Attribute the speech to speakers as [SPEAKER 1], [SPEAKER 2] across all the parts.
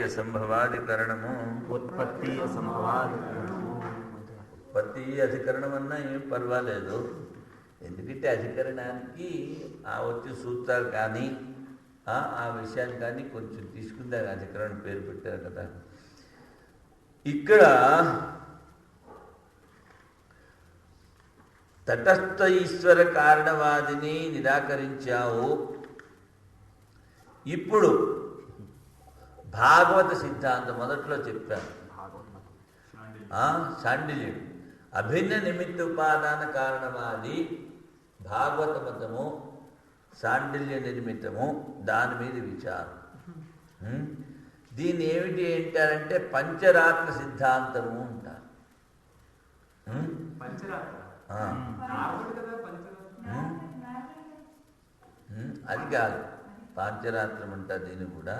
[SPEAKER 1] అసంభవాధికరణము
[SPEAKER 2] ఉత్పత్తి అసంభవాధికరణము ఉత్పత్తి అధికరణం అన్నా ఏం పర్వాలేదు. ఎందుకంటే అధికరణానికి వచ్చే సూత్రాలు కానీ ఆ విషయాన్ని కానీ కొంచెం తీసుకుందాం. అధికరణం పేరు పెట్టారు కదా. ఇక్కడ తటస్థ ఈశ్వర కారణవాదిని నిరాకరించావు. ఇప్పుడు భాగవత సిద్ధాంతం మొదట్లో చెప్పాను. శాండిల్యుడు అభిన్న నిమిత్త ఉపాదాన కారణవాది భాగవత మతము, శాండిల్య నిర్మితము, దాని మీద విచారం. దీన్ని ఏమిటి అంటారంటే పంచరాత్ర సిద్ధాంతము అంటారు. అది కాదు, పాంచరాత్రం అంటారు దీన్ని కూడా.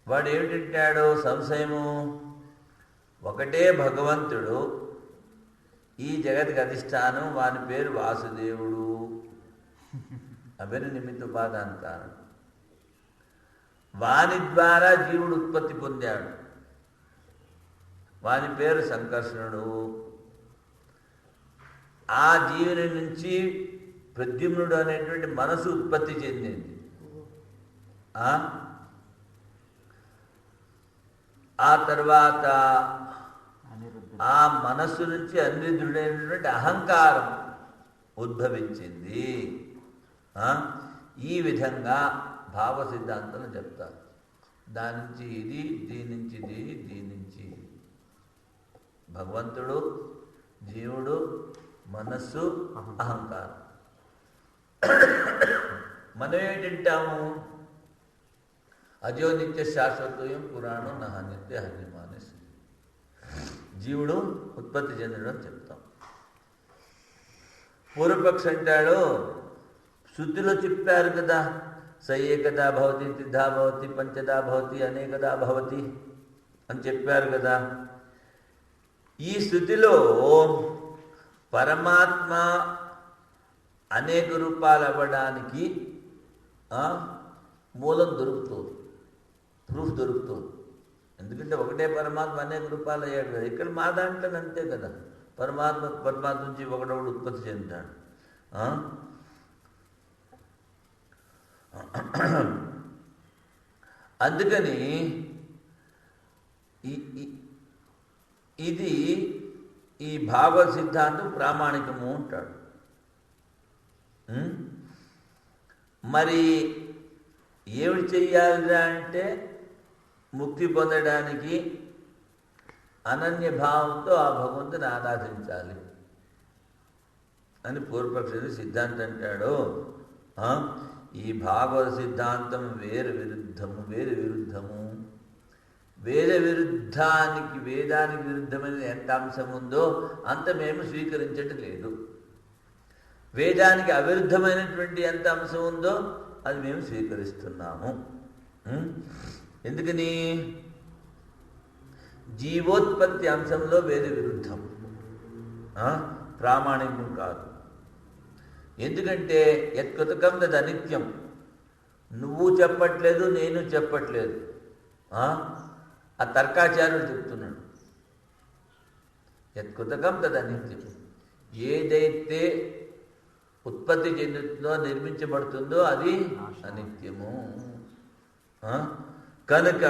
[SPEAKER 2] వాడు ఏమిటంటాడు సంశయము, ఒకటే భగవంతుడు, ఈ జగతికి అధిష్టానం, వాని పేరు వాసుదేవుడు, అభిన్న నిమిత్త ఉపాదాన కారణం. వాని ద్వారా జీవుడు ఉత్పత్తి పొందాడు, వాని పేరు సంకర్షణుడు. ఆ జీవుని నుంచి ప్రద్యుమ్నుడు అనేటువంటి మనసు ఉత్పత్తి చెందింది. ఆ తర్వాత ఆ మనస్సు నుంచి అనిరుద్ధుడైనటువంటి అహంకారం ఉద్భవించింది. ఈ విధంగా భావ సిద్ధాంతం చెప్తారు. దాని నుంచి ఇది, దీని నుంచి ఇది, దీని నుంచి భగవంతుడు, జీవుడు, మనస్సు, అహంకారం. మనం ఏంటంటాము, అజో నిత్య శాశ్వతయం పురాణం నహ నిత్య హన్యమానసి. జీవుడు ఉత్పత్తి చెందడం చెప్తాం. పూర్వపక్ష అంటాడు, శృతిలో చెప్పారు కదా, స ఏకదా భవతి, త్రిధా భవతి, పంచదా భవతి, అనేకదా భవతి అని చెప్పారు కదా. ఈ శృతిలో పరమాత్మ అనేక రూపాలు అవ్వడానికి మూలం దొరుకుతుంది, ప్రూఫ్ దొరుకుతుంది. ఎందుకంటే ఒకటే పరమాత్మ అనేక రూపాలు అయ్యాడు కదా. ఇక్కడ మా దాంట్లో అంతే కదా, పరమాత్మ నుంచి ఒకడొకడు ఉత్పత్తి చెందుతాడు. అందుకని ఇది ఈ భాగవత సిద్ధాంతం ప్రామాణికము అంటాడు. మరి ఏమిటి చెయ్యాలిరా అంటే, ముక్తి పొందడానికి అనన్య భావంతో ఆ భగవంతుని ఆరాధించాలి అని పూర్వపక్షుడు సిద్ధాంతం అంటాడు. ఈ భాగవత సిద్ధాంతం వేదానికి విరుద్ధమైన ఎంత అంశం ఉందో అంత మేము స్వీకరించటం లేదు. వేదానికి అవిరుద్ధమైనటువంటి ఎంత అంశం ఉందో అది మేము స్వీకరిస్తున్నాము. ఎందుకని? జీవోత్పత్తి అంశంలో వేద విరుద్ధం, ప్రామాణికం కాదు. ఎందుకంటే యత్కృతకం తద్ అనిత్యం. నువ్వు చెప్పట్లేదు, నేను చెప్పట్లేదు, ఆ తర్కాచార్యుడు చెప్తున్నాడు. యత్కృతకం తద్ అనిత్యం. ఏదైతే ఉత్పత్తి చెందుతుందో, నిర్మించబడుతుందో అది అనిత్యము. కనుక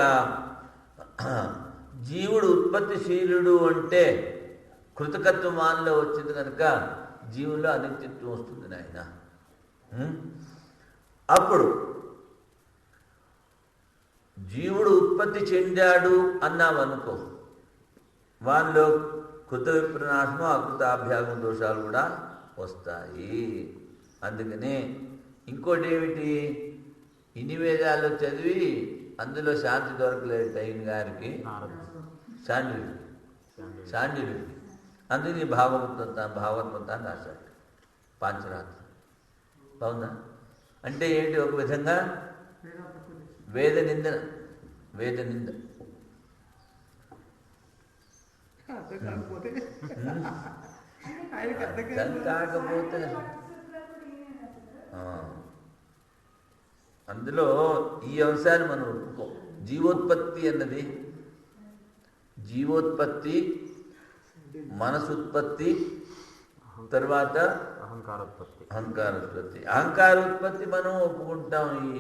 [SPEAKER 2] జీవుడు ఉత్పత్తిశీలుడు అంటే కృతకత్వమానంలో వచ్చింది కనుక జీవుల్లో అనిత్యత్వం వస్తుంది నాయన. అప్పుడు జీవుడు ఉత్పత్తి చెందాడు అన్నామనుకో, వానిలో కృత విప్రనాశము, అకృతాభ్యాగం దోషాలు కూడా వస్తాయి. అందుకనే ఇంకోటి ఏమిటి, ఇన్ని వేదాల్లో చదివి అందులో శాంతి దొరకలేదు టైన్ గారికి, శాండిల్యుడికి. అందుకని భాగవత్మతాన్ని రాశాడు పాంచరాత్ర. బాగుందా? అంటే ఏంటి? ఒక విధంగా వేద నింద. కాకపోతే అందులో ఈ అంశాన్ని మనం ఒప్పుకోం. జీవోత్పత్తి అన్నది జీవోత్పత్తి, మనసుత్పత్తి, తర్వాత అహంకారోత్పత్తి. అహంకారోత్పత్తి మనం ఒప్పుకుంటాం. ఈ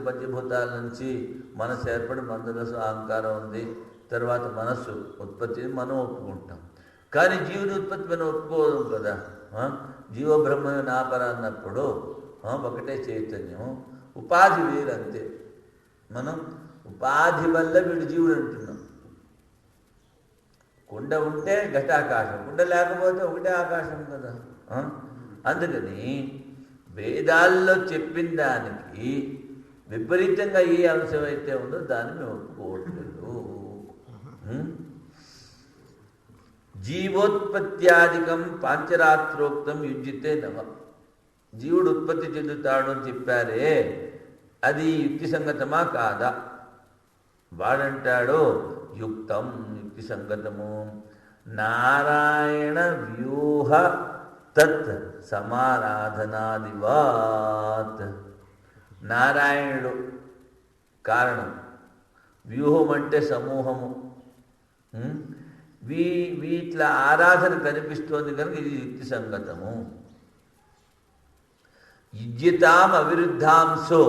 [SPEAKER 2] పంచభూతాల నుంచి మనసు ఏర్పడి మనసు అహంకారం ఉంది, తర్వాత మనస్సు ఉత్పత్తిని మనం ఒప్పుకుంటాం. కానీ జీవుని ఉత్పత్తి మనం ఒప్పుకోవడం కదా. జీవ బ్రహ్మ నాపర అన్నప్పుడు ఒకటే చైతన్యం, ఉపాధి వేరు అంతే. మనం ఉపాధి వల్ల వీడు జీవుడు అంటున్నాం. కుండ ఉంటే ఘటాకాశం, కుండ లేకపోతే ఒకటే ఆకాశం కదా. అందుకని వేదాల్లో చెప్పిన దానికి విపరీతంగా ఏ అంశం అయితే ఉందో దాన్ని మేము ఒప్పుకోవట్లేదు. జీవోత్పత్త్యాధికం పాంచరాత్రోక్తం యుజ్యతే నవ. జీవుడు ఉత్పత్తి చెందుతాడు అని చెప్పారే, అది యుక్తి సంగతమా కాదా? వాడంటాడు యుక్తం, యుక్తి సంగతము. నారాయణ వ్యూహ తత్ సమారాధనాదివాత్. నారాయణుడు కారణం, వ్యూహం అంటే సమూహము. వీట్ల ఆరాధన కనిపిస్తోంది కనుక ఇది యుక్తి సంగతము. యుజ్యతాం అవిరుద్ధాంశో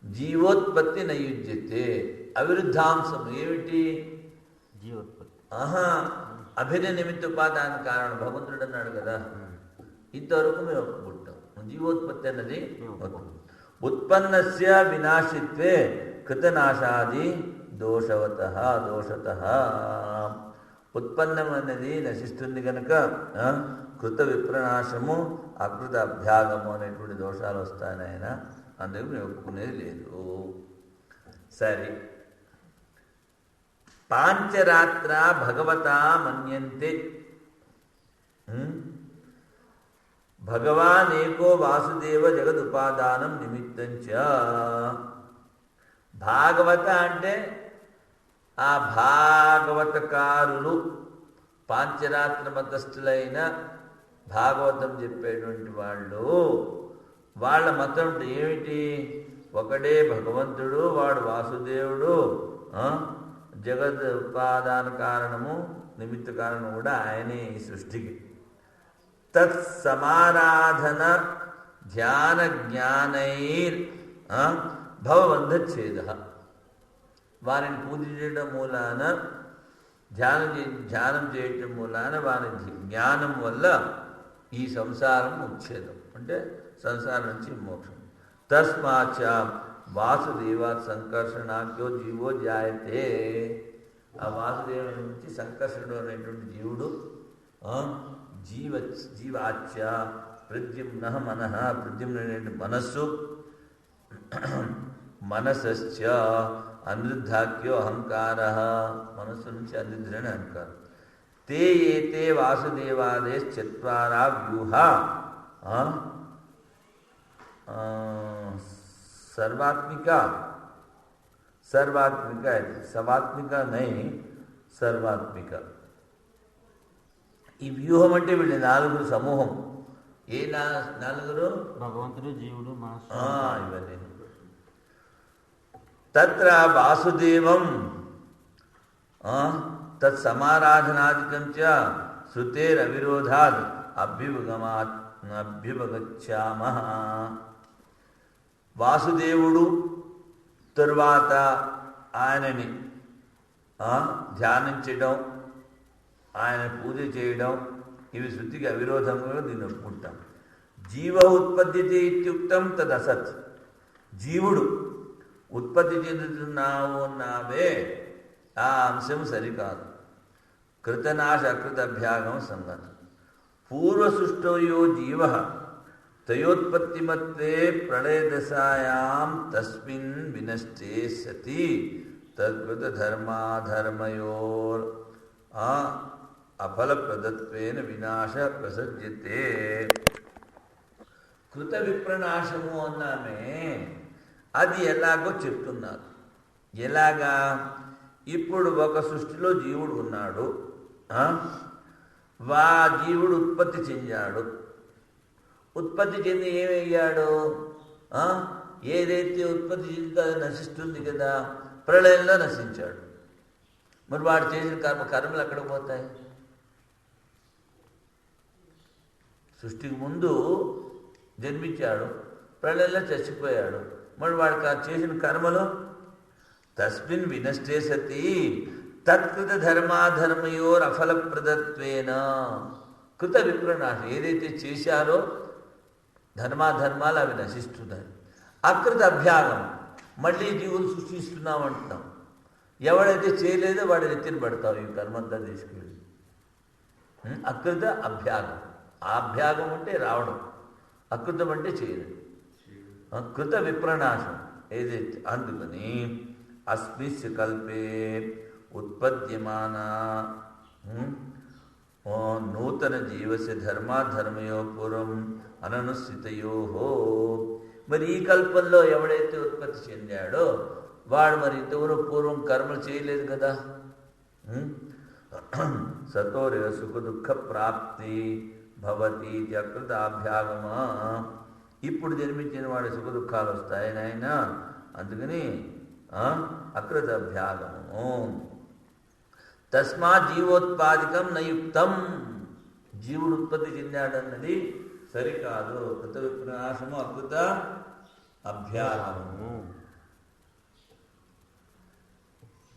[SPEAKER 2] జీవోత్పత్తి నయుజ్యతే. అవిరుద్ధాంశం ఏమిటి?
[SPEAKER 1] జీవోత్పత్తి.
[SPEAKER 2] అభినయ నిమిత్తోపాదాన కారణం భగవంతుడు అన్నాడు కదా. ఇంతవరకు మేము ఒప్పుకుంటాం. జీవోత్పత్తి అన్నది ఉత్పన్నస్య వినాశిత్వే కృతనాశాది దోషత. ఉత్పన్నం అనేది నశిస్తుంది కనుక కృత విప్రనాశము, అకృత అభ్యాగము అనేటువంటి దోషాలు వస్తాయన. అందుకు మేము ఒప్పుకునేది లేదు. సరే, పాంచరాత్ర భగవతా మన్యంతే. భగవానేకో వాసుదేవ జగదుపాదానం నిమిత్తంచ. భాగవత అంటే ఆ భాగవతకారులు, పాంచరాత్ర మతస్థులైన భాగవతం చెప్పేటువంటి వాళ్ళ మతం ఏమిటి? ఒకడే భగవంతుడు, వాడు వాసుదేవుడు, జగద్ ఉపాదాన కారణము, నిమిత్త కారణం కూడా ఆయనే ఈ సృష్టికి. తత్ సమారాధన ధ్యాన జ్ఞానైర్ భవబంధచ్ఛేద. వారిని పూజించడం మూలాన, ధ్యానం చేయటం మూలాన వారి జ్ఞానం వల్ల ఈ సంసారం ఉచ్ఛేదం, అంటే సంసారం నుంచి మోక్షం. తస్మాచ వాసుదేవాత్ సంకర్షణాఖ్యో జీవో జాయతే. ఆ వాసుదేవుని నుంచి సంకర్షణుడు అనేటువంటి జీవుడు, జీవాచ్య ప్రద్యుమ్న మనః, ప్రద్యుమ్న మనస్సు, మనసశ్చ అనిరుద్ధాఖ్యో అహంకార, మనస్సు నుంచి అనిరుద్ధుడని అహంకారం. తే ఏతే వాసుదేవాదే చత్వారా వ్యూహ सर्वात्मिका है, సవాత్మిక నై సర్వాత్మిక. ఈ వ్యూహం అంటే వీళ్ళు నాలుగురు సమూహం. ఏ నాలుగురు?
[SPEAKER 1] భగవంతుడు, జీవుడు, మనస్సు,
[SPEAKER 2] ఇవన్నీ. తత్ర వాసుదేవం తత్ సమారాధనాదికం చ శృతేరవిరోధాద్ అభ్యుపగచ్చామః. వాసుదేవుడు తరువాత ఆయనని ధ్యానించడం, ఆయన పూజ చేయడం, ఇవి శృతికి అవిరోధంగా దీన్ని ఒప్పుకుంటాం. జీవ ఉత్పద్యతే ఇత్యుక్తం తదసత్. జీవుడు ఉత్పత్తి చెందుతున్నావే ఆ అంశం సరికాదు. కృతనాశ అకృత అభ్యాగం సంగతం. పూర్వసృష్టోయో జీవ తయోత్పత్తిమత్వే ప్రళయదశాయాం తస్మిన్ వినష్టే సతి తద్కృత ధర్మాధర్మయోర్ అఫలప్రదత్వేన వినాశ ప్రసజ్యతే. కృత విప్రనాశము అన్నామే, అది ఎలాగో చెప్తున్నారు. ఎలాగా? ఇప్పుడు ఒక సృష్టిలో జీవుడు ఉన్నాడు, జీవుడు ఉత్పత్తి చెందాడు. ఉత్పత్తి చెంది ఏమయ్యాడు? ఏదైతే ఉత్పత్తి చెందుతుందో అది నశిస్తుంది కదా, ప్రళయంలో నశించాడు. మరి వాడు చేసిన కర్మలు ఎక్కడికి పోతాయి? సృష్టికి ముందు జన్మించాడు, ప్రళయంలో చచ్చిపోయాడు. మరి వాడికి చేసిన కర్మలు తస్మిన్ వినష్టే సతి తత్కృత ధర్మాధర్మయోర్ అఫలప్రదత్వేన కృత విప్రనాశం. ఏదైతే చేశారో ధర్మాధర్మాలు అవి నశిస్తున్నాయి. అకృత అభ్యాగం, మళ్ళీ జీవులు సృష్టిస్తున్నామంటున్నాం. ఎవడైతే చేయలేదో వాడు ఎత్తిన పడతావు ఈ కర్మంతా తీసుకెళ్ళి. అకృత అభ్యాగం. అభ్యాగం అంటే రావడం, అకృతం అంటే చేయడం. కృత విప్రనాశం ఏదైతే. అందుకని అస్మిస్య కల్పే ఉత్పద్యమాన నూతన జీవస్య ధర్మాధర్మయో పూర్వం అననుస్థితయో. మరి ఈ కల్పంలో ఎవడైతే ఉత్పత్తి చెందాడో వాడు మరి ఇంతవరకు పూర్వం కర్మలు చేయలేదు కదా. సతోరే సుఖ దుఃఖ ప్రాప్తి భవతి అకృతాభ్యాగమా. ఇప్పుడు జన్మించిన వాడి సుఖ దుఃఖాలు వస్తాయి నాయన. అందుకని అకృత అభ్యాగము. తస్మాత్ జీవోత్పాదికం నయుక్తం. జీవుడు ఉత్పత్తి చెందాడన్నది సరికాదు. కృత విప్రనాశము అకృత అభ్యాగము.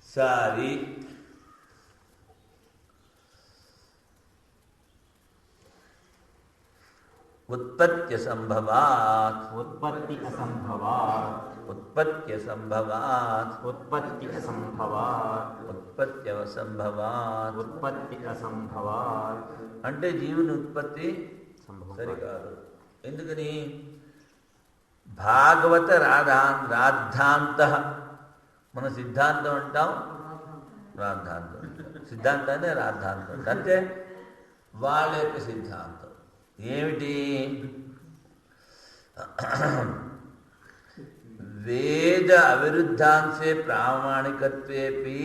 [SPEAKER 2] సారి ఉత్పత్తి సంభవాత్.
[SPEAKER 1] ఉత్పత్తి అసంభవాత్.
[SPEAKER 2] ఉత్పత్తి సంభవాత్.
[SPEAKER 1] ఉత్పత్తి అసంభవాత్.
[SPEAKER 2] ఉత్పత్తి అసంభవాత్.
[SPEAKER 1] ఉత్పత్తి అసంభవాత్
[SPEAKER 2] అంటే జీవుని ఉత్పత్తి సరికాదు. ఎందుకని? భాగవత రాద్ధాంత. మన సిద్ధాంతం అంటాం, రాద్ధాంతం. సిద్ధాంతాన్ని రాద్ధాంతం అంటే వాళ్ళ యొక్క సిద్ధాంతం ఏమిటి? వేద అవిరుద్ధాంశే ప్రామాణికత్వేపి.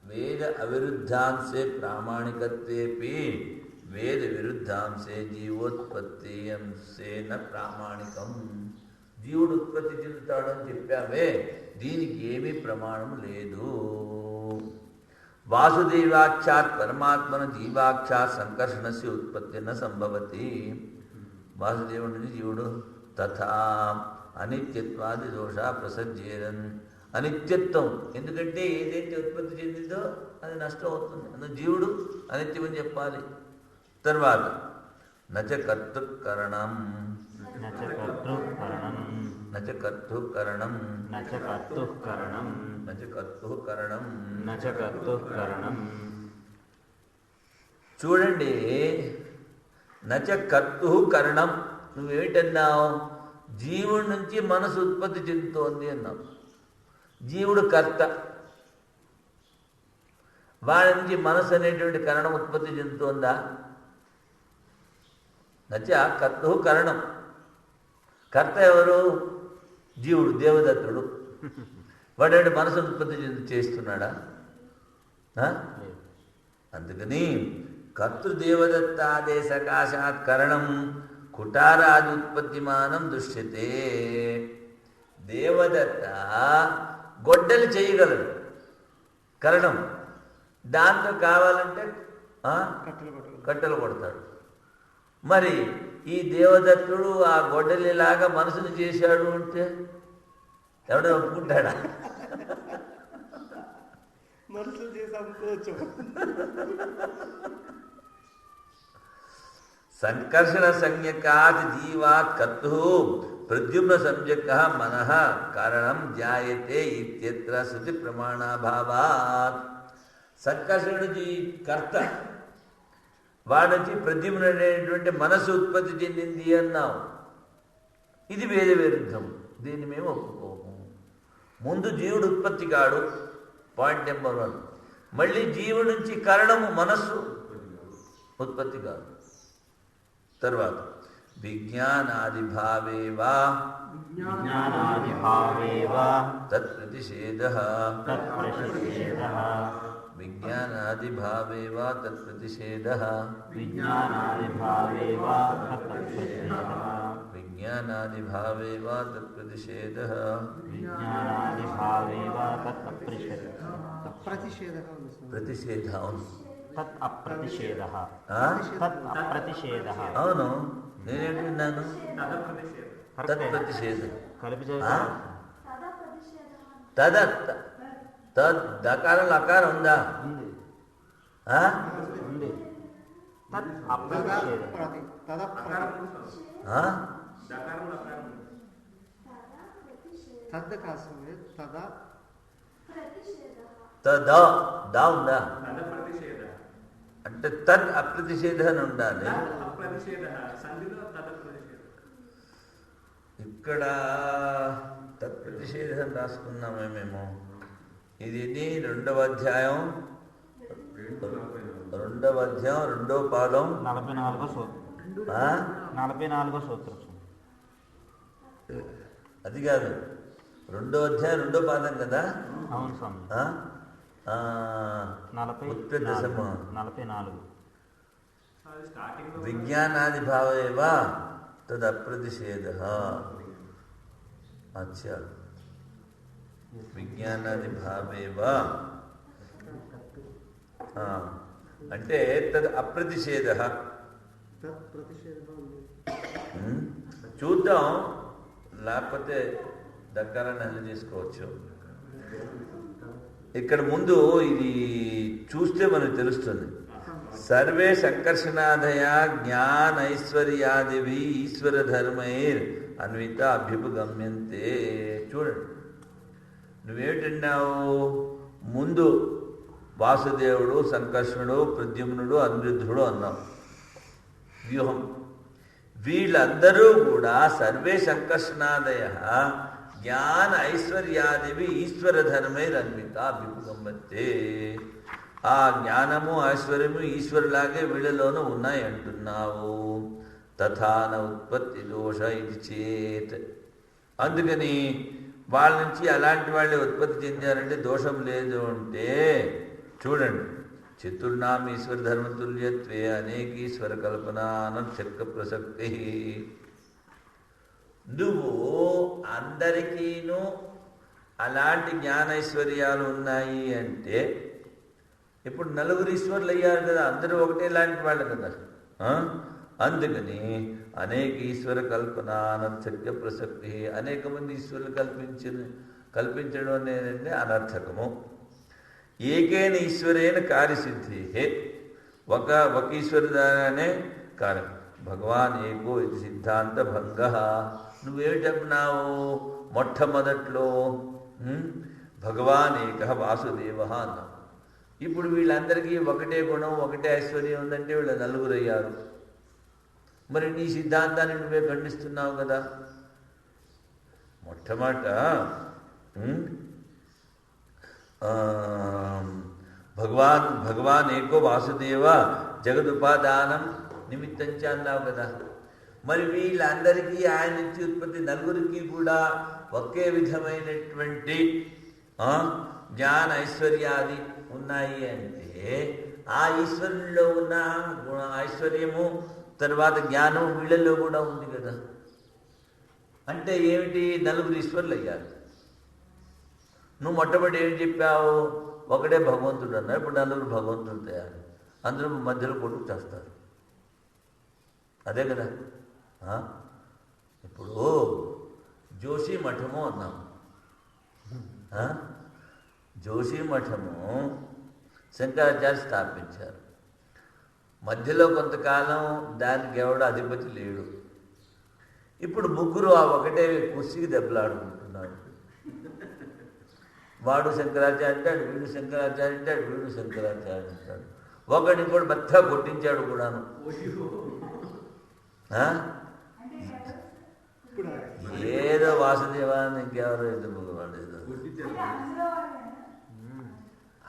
[SPEAKER 2] వేద అవిరుద్ధాంశే ప్రామాణికత్వేపి వేద విరుద్ధాంశే జీవోత్పత్తి అంశేన ప్రామాణికం. జీవుడు ఉత్పత్తి చెందుతాడని చెప్పావే, దీనికి ఏమీ ప్రమాణం లేదు. వాసుదేవాఖ్యాత్ పరమాత్మన జీవాఖ్యాత్ సంకర్షణస్య ఉత్పత్తి న సంభవతి. వాసుదేవుడి నుంచి జీవుడు తథా అనిత్యత్వాది దోష ప్రసజ్యేరన్. అనిత్యత్వం, ఎందుకంటే ఏదైతే ఉత్పత్తి చెందిందో అది నష్టం అవుతుంది. అందులో జీవుడు అనిత్యమని చెప్పాలి. తర్వాత నచ కర్తృకరణం. నచ కర్తృకరణం. నచ కర్తృకరణం. నచ కర్తృకరణం. నచ కర్తృకరణం. నచ కర్తృకరణం. చూడండి, నచ కర్తృకరణం. నువ్వేమిటన్నావు? జీవుడి నుంచి మనసు ఉత్పత్తి చెందుతోంది అన్నావు. జీవుడు కర్త, వాడి నుంచి మనసు అనేటువంటి కరణం ఉత్పత్తి చెందుతోందా? నచ కర్తృకరణం. కర్త ఎవరు? జీవుడు, దేవదత్తుడు. వాడు మనసు ఉత్పత్తి చేస్తున్నాడా? అందుకని కర్తృదేవదత్తాదేశకాశాత్ కరణం కుటారాది ఉత్పత్తిమానం దృశ్యతే. దేవదత్త గొడ్డలి చేయగలడు, కరణం. దాంతో కావాలంటే కట్టెలు కొడతాడు. మరి ఈ దేవదత్తుడు ఆ గొడ్డలిలాగా మనసును చేశాడు అంటే ఎవడో ఒప్పుకుంటాడా?
[SPEAKER 3] మనసు చేసి అమ్ముకోవచ్చు.
[SPEAKER 2] సంకర్షణ సంజ్ఞకాత్ జీవాత్ కర్తు ప్రద్యుమ్న సంజ్ఞక మనః కారణం జాయతే ఇత్యత్ర శృతి ప్రమాణాభావాత్. సంకర్షణుడి కర్త, వాడి నుంచి ప్రద్యుమ్న అనేటువంటి మనసు ఉత్పత్తి చెందింది అన్నావు. ఇది వేద విరుద్ధం. దీన్ని మేము ఒప్పుకోము. ముందు జీవుడు ఉత్పత్తి కాడు, పాయింట్ నెంబర్ 1. మళ్ళీ జీవుడి నుంచి కరణము మనస్సు ఉత్పత్తి కాదు. తర్వాత విజ్ఞానాదిభావేవా తత్ప్రతిషేధః. విజ్ఞానాదిభావేవా తత్ప్రతిషేధః. విజ్ఞానాదిభావే వా తత్ప్రతిషేధః.
[SPEAKER 1] విజ్ఞానాదిభావేవ తత్ అప్రతిషేధః.
[SPEAKER 3] प्रतिषेधः ఉంది స్వామి.
[SPEAKER 2] ప్రతిషేధ అవును.
[SPEAKER 1] తత్ అప్రతిషేధః.
[SPEAKER 2] ఆ?
[SPEAKER 1] తత్ అప్రతిషేధః.
[SPEAKER 2] అవును, నేనేంటి విన్నాను? తత్ప్రతిషేధ.
[SPEAKER 1] కలిపి
[SPEAKER 2] ఆ? తద తద్ దకారం లకారం ఉందా?
[SPEAKER 1] ఉంది
[SPEAKER 2] ఆ?
[SPEAKER 1] ఉంది. తత్
[SPEAKER 3] తదా
[SPEAKER 1] అప్రతిషేధః.
[SPEAKER 3] ప్రతి తదా
[SPEAKER 2] ఆ?
[SPEAKER 3] తద్ద కాదు స్వామి. తదా
[SPEAKER 2] తద దా ఉందా? అంటే తద్ అప్రతిషేధ అని ఉండాలి. ఇక్కడ తత్ప్రతిషేధ అని రాసుకున్నామే మేము. ఇది రెండవ అధ్యాయం, రెండో పాదం.
[SPEAKER 1] 44వ సూత్రం.
[SPEAKER 2] ఆ?
[SPEAKER 1] 44వ సూత్రం.
[SPEAKER 2] అది కాదు, రెండో అధ్యాయం రెండో పాదం కదా.
[SPEAKER 1] అవును స్వామి.
[SPEAKER 2] ఆ? ఆ, 44.
[SPEAKER 1] 44.
[SPEAKER 2] విజ్ఞానాది భావేవా తదప్రతిషేధః. అచ్చా, విజ్ఞానాది భావేవా అంటే తద్ అప్రతిషేధః.
[SPEAKER 3] తత్ ప్రతిషేధः ఉంది.
[SPEAKER 2] చూద్దాం, లేకపోతే దగ్గరాన్ని హెల్ప్ చేసుకోవచ్చు. ఇక్కడ ముందు ఇది చూస్తే మనకు తెలుస్తుంది. సర్వే సంకర్షణాదయ జ్ఞానైశ్వర్యాదివి ఈశ్వర ధర్మైర్ అన్విత అభ్యుపగమ్యంతే. చూడండి, నువ్వేమిటన్నావు? ముందు వాసుదేవుడు, సంకర్షణుడు, ప్రద్యుమ్నుడు, అనిరుద్ధుడు అన్నావు. వ్యూహం. వీళ్ళందరూ కూడా సర్వే సంకర్షణాదయ జ్ఞాన ఐశ్వర్యాదివి ఈశ్వర ధర్మైర్ అన్విత అభ్యుపగమ్యంతే. ఆ జ్ఞానము ఐశ్వర్యము ఈశ్వరులాగే వీళ్ళలోనూ ఉన్నాయి అంటున్నావు. తథాన ఉత్పత్తి దోష ఇది చేత్. అందుకని వాళ్ళ నుంచి అలాంటి వాళ్ళే ఉత్పత్తి చెందారంటే దోషం లేదు అంటే, చూడండి, చతుర్నామ ఈశ్వర ధర్మతుల్యత్వే అనేకీశ్వర కల్పన అనర్థక ప్రసక్తి. నువ్వు అందరికీను అలాంటి జ్ఞానైశ్వర్యాలు ఉన్నాయి అంటే, ఇప్పుడు నలుగురు ఈశ్వరులు అయ్యారు కదా, అందరూ ఒకటే లాంటి వాళ్ళు కదా. అందుకని అనేక ఈశ్వర కల్పన అనర్థక్య ప్రసక్తి. అనేక మంది ఈశ్వరులు కల్పించడం అనేది అనర్థకము. ఏకైన ఈశ్వరేణ కార్యసిద్ధి. ఒక ఈశ్వరుదానే కార్యం. భగవాన్ ఏకో ఇది సిద్ధాంత భంగ. నువ్వేమి చెప్పినావు మొట్టమొదట్లో? భగవాన్ ఏక వాసుదేవ అన్నావు. ఇప్పుడు వీళ్ళందరికీ ఒకటే గుణం, ఒకటే ఐశ్వర్యం ఉందంటే వీళ్ళు నలుగురు అయ్యారు. మరి నీ సిద్ధాంతాన్ని నువ్వే ఖండిస్తున్నావు కదా. మొట్టమొదట భగవాన్ ఏకో వాసుదేవ జగదుపాదానం నిమిత్తంచ అన్నావు కదా. మరి వీళ్ళందరికీ ఆయన నుంచి ఉత్పత్తి, నలుగురికి కూడా ఒకే విధమైనటువంటి జ్ఞాన ఐశ్వర్యాది ఉన్నాయి అంటే, ఆ ఈశ్వరుల్లో ఉన్న ఐశ్వర్యము తర్వాత జ్ఞానం వీళ్ళల్లో కూడా ఉంది కదా. అంటే ఏమిటి? నలుగురు ఈశ్వరులు అయ్యారు. నువ్వు మొట్టమొదటి ఏం చెప్పావు? ఒకడే భగవంతుడు అన్నారు. ఇప్పుడు నలుగురు భగవంతుడు తయారు. అందరూ మధ్యలో కొడుకు చేస్తారు. అదే కదా. ఇప్పుడు జోషి మఠము అన్నాము. జోషి మఠము శంకరాచార్య స్థాపించారు. మధ్యలో కొంతకాలం దానికి ఎవడో అధిపతి లేడు. ఇప్పుడు ముగ్గురు ఆ ఒకటే కుర్చీకి దెబ్బలాడుకుంటున్నాడు. వాడు శంకరాచార్య అంటాడు, వీడు శంకరాచార్య అంటాడు, వీడు శంకరాచార్య అంటాడు. ఒకడిని కూడా మెత్తగా కొట్టించాడు కూడాను. ఏదో వాసుదేవాన్ని ఇంకెవరో ఎదురు వాళ్ళు ఏదో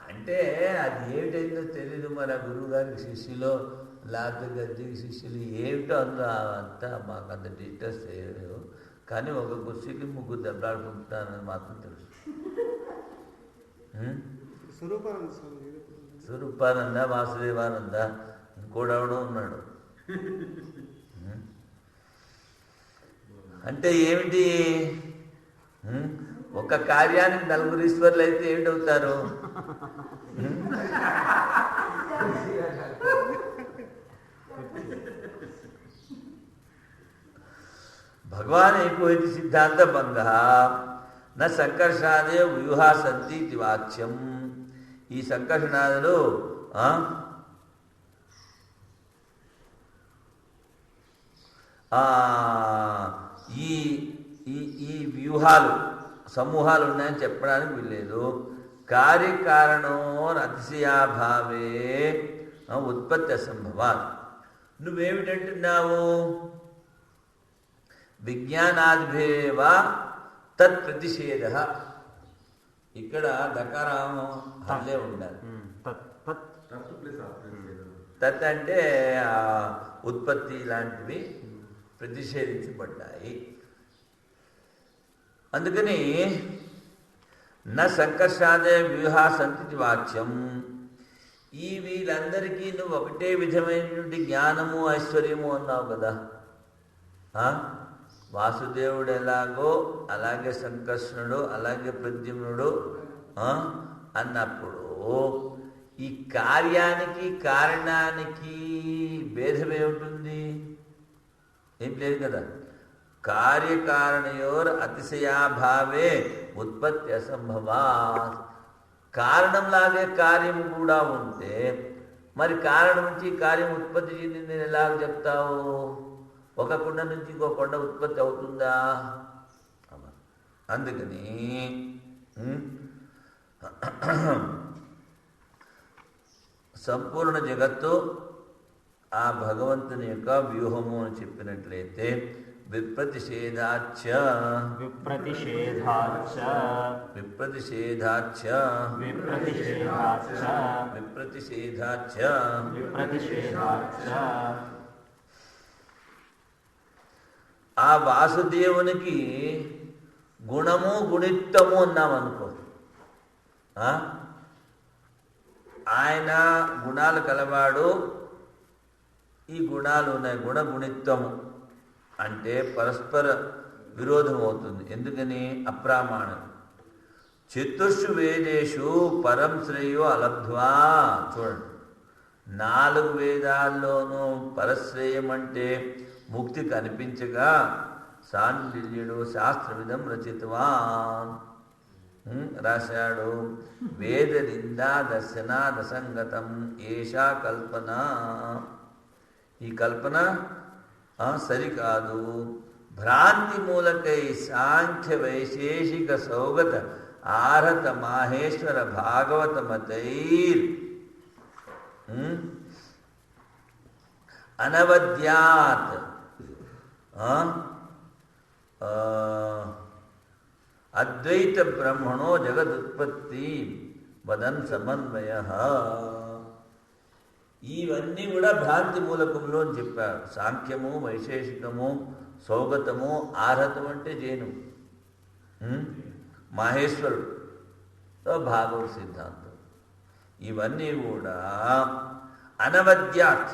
[SPEAKER 2] అంటే అది ఏమిటైందో తెలీదు. మరి ఆ గురువు గారికి శిష్యులో లేకపోతే గద్దెకి శిష్యులు ఏమిటో అందులో అంతా మాకు అంత డీటెయిల్స్ తెలియదు. కానీ ఒక కుర్చీకి ముగ్గురు దెబ్బలాడుకుంటున్నారని మాత్రం తెలుసు. స్వరూపానంద, వాసుదేవానంద, ఇంకోడెవడో ఉన్నాడు. అంటే ఏమిటి? ఒక కార్యానికి నలుగురు ఈశ్వరులు అయితే ఏమిటవుతారు? భగవాన్ ఏకోయితి సిద్ధాంత భంగ నా సంకర్షణాదే వ్యూహా సంతి ఇది వాక్యం. ఈ సంకర్షణాదులు ఈ ఈ వ్యూహాలు సమూహాలు ఉన్నాయని చెప్పడానికి వీల్లేదు. కార్యకారణో అతిశయాభావే ఉత్పత్తి అసంభవాత్. నువ్వేమిటంటున్నావు? విజ్ఞానాదిభేవ తత్ ప్రతిషేధ. ఇక్కడ దకారం హల్లే ఉండాలి. తత్ అంటే ఉత్పత్తి లాంటివి ప్రతిషేధించబడ్డాయి. అందుకని నా సంకర్షాదే వ్యూహా సంతి వాక్యం. ఈ వీళ్ళందరికీ నువ్వు ఒకటే విధమైనటువంటి జ్ఞానము ఐశ్వర్యము అన్నావు కదా. వాసుదేవుడు ఎలాగో అలాగే సంకర్షణుడు అలాగే ప్రద్యుమ్నుడు అన్నప్పుడు ఈ కార్యానికి కారణానికి భేదం ఏమిటి? ఏం లేదు కదా. కార్యకారణయోర్ అతిశయాభావే ఉత్పత్తి అసంభవా. కారణంలాగే కార్యం కూడా ఉంటే మరి కారణం నుంచి కార్యం ఉత్పత్తి చెందింది ఎలాగ చెప్తావు? ఒక కొండ నుంచి ఇంకో కొండ ఉత్పత్తి అవుతుందా? అందుకని సంపూర్ణ జగత్తు ఆ భగవంతుని యొక్క వ్యూహము అని చెప్పినట్లయితే విప్రతిషేధాచ్చ
[SPEAKER 1] విప్రతిషేధాచ్చ
[SPEAKER 2] విప్రతిషేధాచ్చ
[SPEAKER 1] విప్రతిషేధాచ్చ
[SPEAKER 2] విప్రతిషేధాచ్చ
[SPEAKER 1] విప్రతిషేధాచ్చ.
[SPEAKER 2] ఆ వాసుదేవునికి గుణము గుణిత్వము అన్నామనుకో. ఆయన గుణాలు కలవాడు, ఈ గుణాలు ఉన్నాయి. గుణగుణిత్వము అంటే పరస్పర విరోధం అవుతుంది. ఎందుకని? అప్రామాణం. చతుర్షు వేదేషు పరం శ్రేయో అలబ్ధ్వా. చూడండి, 4 వేదాల్లోనూ పరశ్రేయం అంటే ముక్తి కనిపించగా సాండిల్యుడు శాస్త్రవిధం రచితవాన్ రాశాడు. వేద నిందా దర్శనాదసంగతం ఏషా కల్పన. ఈ కల్పన సరికాదు. భ్రాంతి మూలకై సాంఖ్య వైశేషిక సౌగత ఆరత మాహేశ్వర భాగవత మతైర్ అనవద్యాత్ అద్వైత బ్రహ్మణో జగదుత్పత్తి వదన్ సమన్వయ. ఇవన్నీ కూడా భ్రాంతి మూలకంలో అని చెప్పారు. సాంఖ్యము వైశేషికము సౌగతము ఆరతం అంటే జైను, మహేశ్వరుడు భాగవత సిద్ధాంతం. ఇవన్నీ కూడా అనవద్యాత్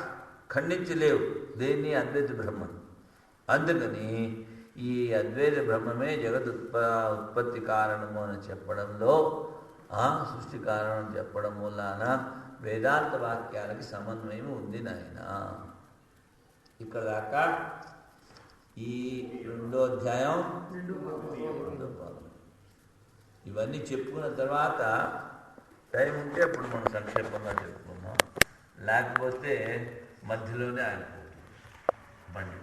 [SPEAKER 2] ఖండించలేవు దేన్ని? అద్వైత బ్రహ్మం. అందుకని ఈ అద్వైత బ్రహ్మమే ఉత్పత్తి కారణము అని చెప్పడంలో, సృష్టి కారణం చెప్పడం వలన వేదాంత వాక్యాలకి సమన్వయం ఉంది నాయన. ఇక్కడ దాకా ఈ 2వ అధ్యాయం 2వ భాగం. ఇవన్నీ చెప్పుకున్న తర్వాత టైం ఉంటే అప్పుడు మనం సంక్షేపంగా చెప్పుకున్నాం, లేకపోతే మధ్యలోనే ఆగిపోతుంది బండి.